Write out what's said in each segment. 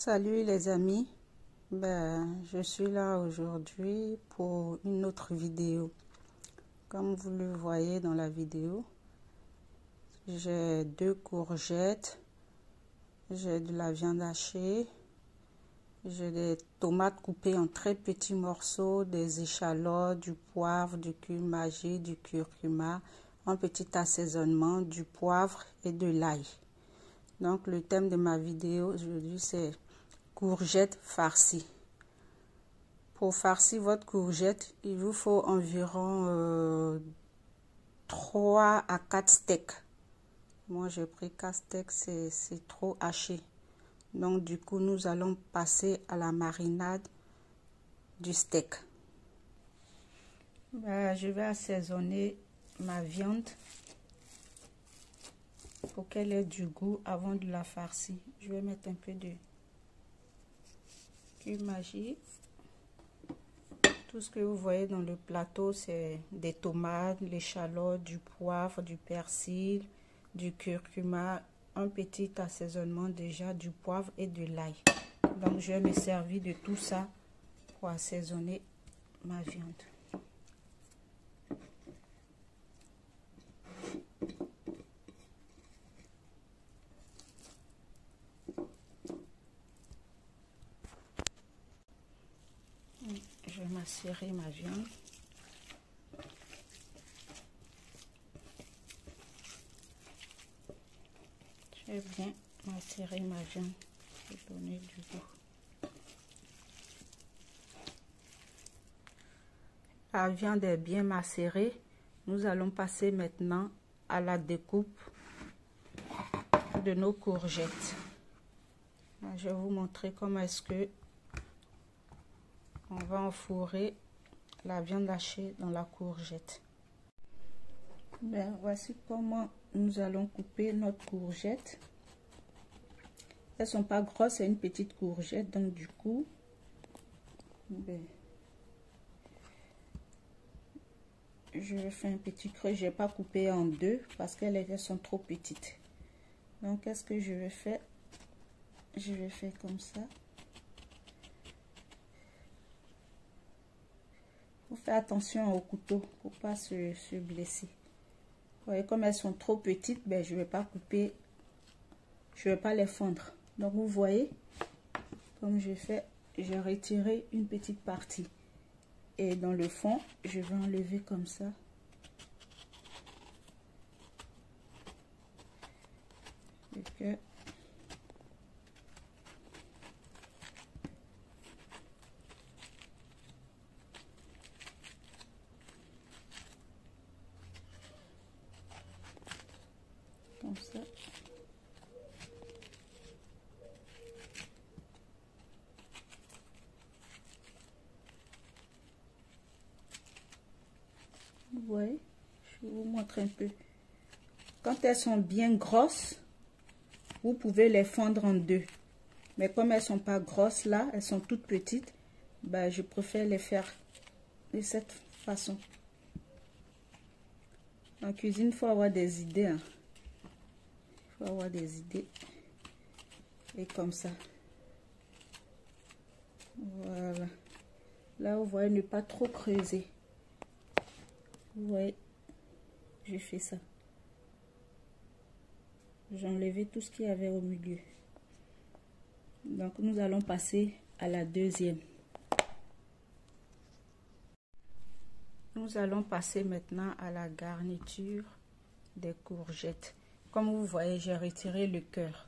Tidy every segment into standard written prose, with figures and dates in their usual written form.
Salut les amis, je suis là aujourd'hui pour une autre vidéo. Comme vous le voyez dans la vidéo, j'ai 2 courgettes, j'ai de la viande hachée, j'ai des tomates coupées en très petits morceaux, des échalotes, du poivre, du cumin, du curcuma, un petit assaisonnement, du poivre et de l'ail. Donc le thème de ma vidéo aujourd'hui c'est courgettes farcies. Pour farcir votre courgette, il vous faut environ 3 à 4 steaks. Moi j'ai pris 4 steaks, c'est trop haché. Donc du coup nous allons passer à la marinade du steak. Je vais assaisonner ma viande pour qu'elle ait du goût avant de la farcir. Je vais mettre un peu de cumin. Tout ce que vous voyez dans le plateau, c'est des tomates, l'échalote, du poivre, du persil, du curcuma, un petit assaisonnement déjà, du poivre et de l'ail. Donc je vais me servir de tout ça pour assaisonner ma viande. Je vais macérer ma viande. Je vais bien macérer ma viande pour donner du goût. La viande est bien macérée. Nous allons passer maintenant à la découpe de nos courgettes. Je vais vous montrer comment est-ce que on va enfourrer la viande hachée dans la courgette. Voici comment nous allons couper notre courgette. Elles sont pas grosses, c'est une petite courgette, donc du coup je fais un petit creux. Je n'ai pas coupé en deux parce qu'elles sont trop petites. Donc qu'est-ce que je vais faire? Je vais faire comme ça. Faut faire attention au couteau pour pas se blesser. Vous voyez, comme elles sont trop petites, je vais pas couper, je vais pas les fendre. Donc vous voyez, comme je fais, j'ai retiré une petite partie. Et dans le fond, je vais enlever comme ça. Et que comme ça. Vous voyez, je vais vous montrer un peu. Quand elles sont bien grosses, vous pouvez les fendre en deux. Mais comme elles sont pas grosses là, elles sont toutes petites, je préfère les faire de cette façon. En cuisine, il faut avoir des idées. Il faut avoir des idées. Et comme ça. Voilà. Là, vous voyez, ne pas trop creuser. Vous voyez, j'ai fait ça. J'ai enlevé tout ce qu'il y avait au milieu. Donc, nous allons passer à la deuxième. Nous allons passer maintenant à la garniture des courgettes. Comme vous voyez, j'ai retiré le cœur.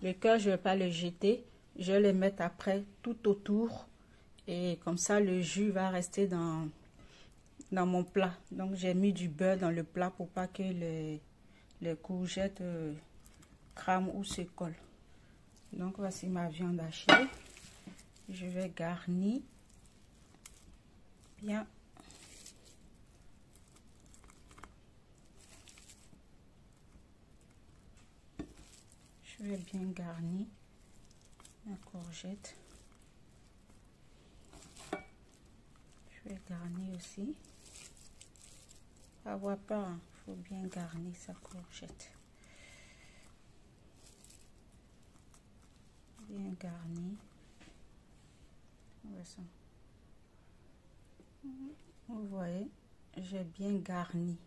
Le cœur, je ne vais pas le jeter. Je vais le mettre après tout autour. Et comme ça, le jus va rester dans mon plat. Donc, j'ai mis du beurre dans le plat pour pas que les courgettes crament ou se collent. Donc, voici ma viande hachée. Je vais garnir bien. Je vais bien garnir la courgette. Je vais garnir aussi. Pas avoir peur, il faut bien garnir sa courgette. bien garni. Vous voyez, j'ai bien garni.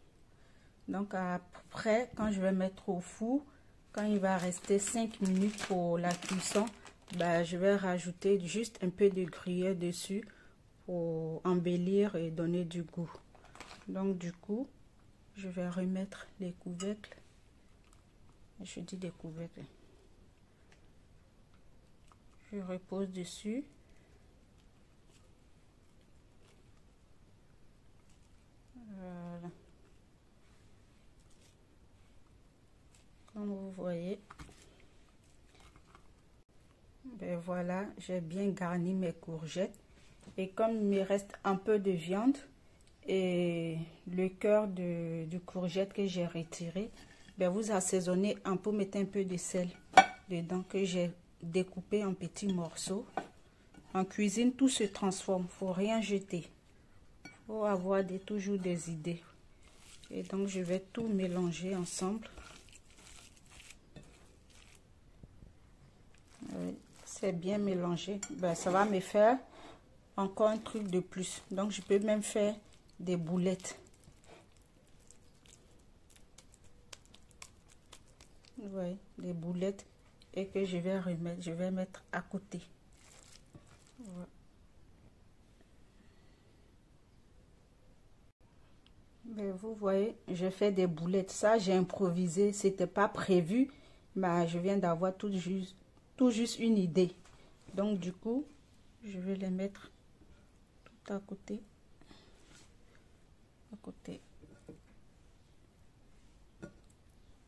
Donc après, quand je vais mettre au four, quand il va rester 5 minutes pour la cuisson, ben, je vais rajouter juste un peu de gruyère dessus pour embellir et donner du goût. Donc du coup, je vais remettre les couvercles. Je dis des couvercles. Je repose dessus. Voilà. Comme vous voyez, ben voilà, j'ai bien garni mes courgettes. Et comme il me reste un peu de viande et le cœur du courgette que j'ai retiré, ben vous assaisonnez un peu, mettez un peu de sel dedans que j'ai découpé en petits morceaux. En cuisine, tout se transforme, faut rien jeter. Faut avoir toujours des idées. Et donc je vais tout mélanger ensemble. C'est bien mélangé. Ben, ça va me faire encore un truc de plus. Donc je peux même faire des boulettes. Vous voyez, des boulettes et que je vais remettre, je vais mettre à côté. Voilà. Ben, vous voyez, je fais des boulettes. Ça, j'ai improvisé. C'était pas prévu, mais je viens d'avoir tout juste une idée. Donc du coup, je vais les mettre tout à côté. À côté.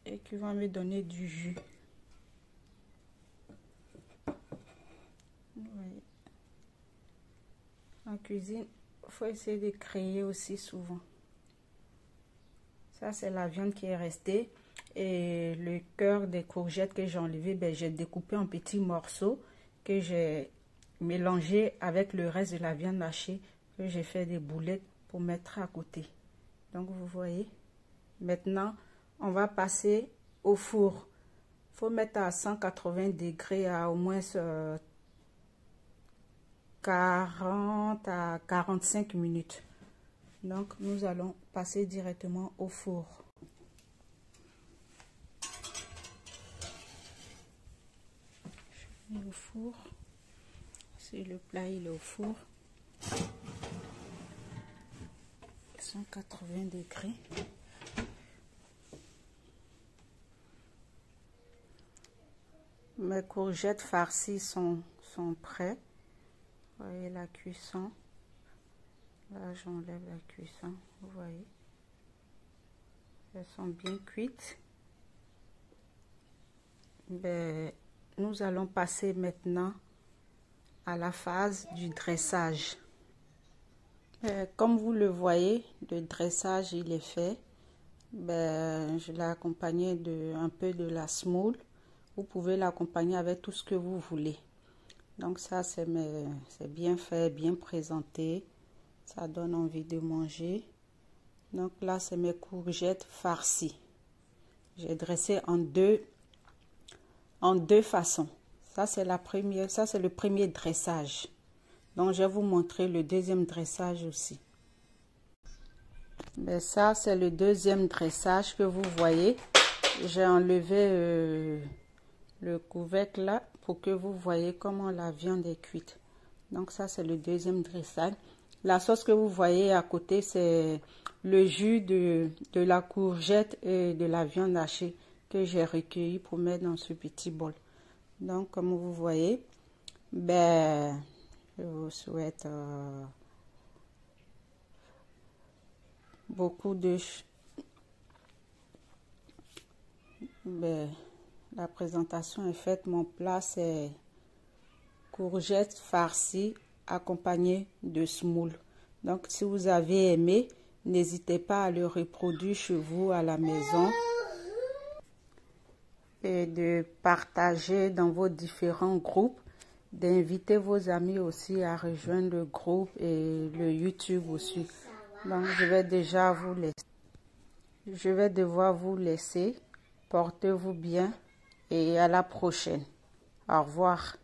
Et qui va me donner du jus. Vous voyez. En cuisine, il faut essayer de créer aussi souvent. Ça, c'est la viande qui est restée. Et le cœur des courgettes que j'ai enlevé, ben, j'ai découpé en petits morceaux que j'ai mélangé avec le reste de la viande hachée que j'ai fait des boulettes pour mettre à côté. Donc, vous voyez. Maintenant, on va passer au four. Il faut mettre à 180 degrés à au moins 40 à 45 minutes. Donc, nous allons passer directement au four. Je mets au four. C'est le plat, il est au four. 180 degrés. Mes courgettes farcies sont prêtes. Vous voyez la cuisson. Là, j'enlève la cuisson. Vous voyez. Elles sont bien cuites. Ben, nous allons passer maintenant à la phase du dressage. Comme vous le voyez, le dressage il est fait. Ben, je l'ai accompagné un peu de la semoule. Vous pouvez l'accompagner avec tout ce que vous voulez. Donc ça, c'est bien fait, bien présenté. Ça donne envie de manger. Donc là, c'est mes courgettes farcies. J'ai dressé en deux façons. Ça, c'est le premier dressage. Donc, je vais vous montrer le deuxième dressage aussi. Mais ça, c'est le deuxième dressage que vous voyez. J'ai enlevé le couvercle là pour que vous voyez comment la viande est cuite. Donc, ça, c'est le deuxième dressage. La sauce que vous voyez à côté, c'est le jus de la courgette et de la viande hachée que j'ai recueilli pour mettre dans ce petit bol. Donc, comme vous voyez, ben, je vous souhaite beaucoup de... Ben, la présentation est faite. Mon plat, c'est courgettes farcies accompagnées de semoule. Donc, si vous avez aimé, n'hésitez pas à le reproduire chez vous à la maison et de partager dans vos différents groupes, d'inviter vos amis aussi à rejoindre le groupe et le YouTube aussi. Donc, je vais déjà vous laisser. Je vais devoir vous laisser. Portez-vous bien et à la prochaine. Au revoir.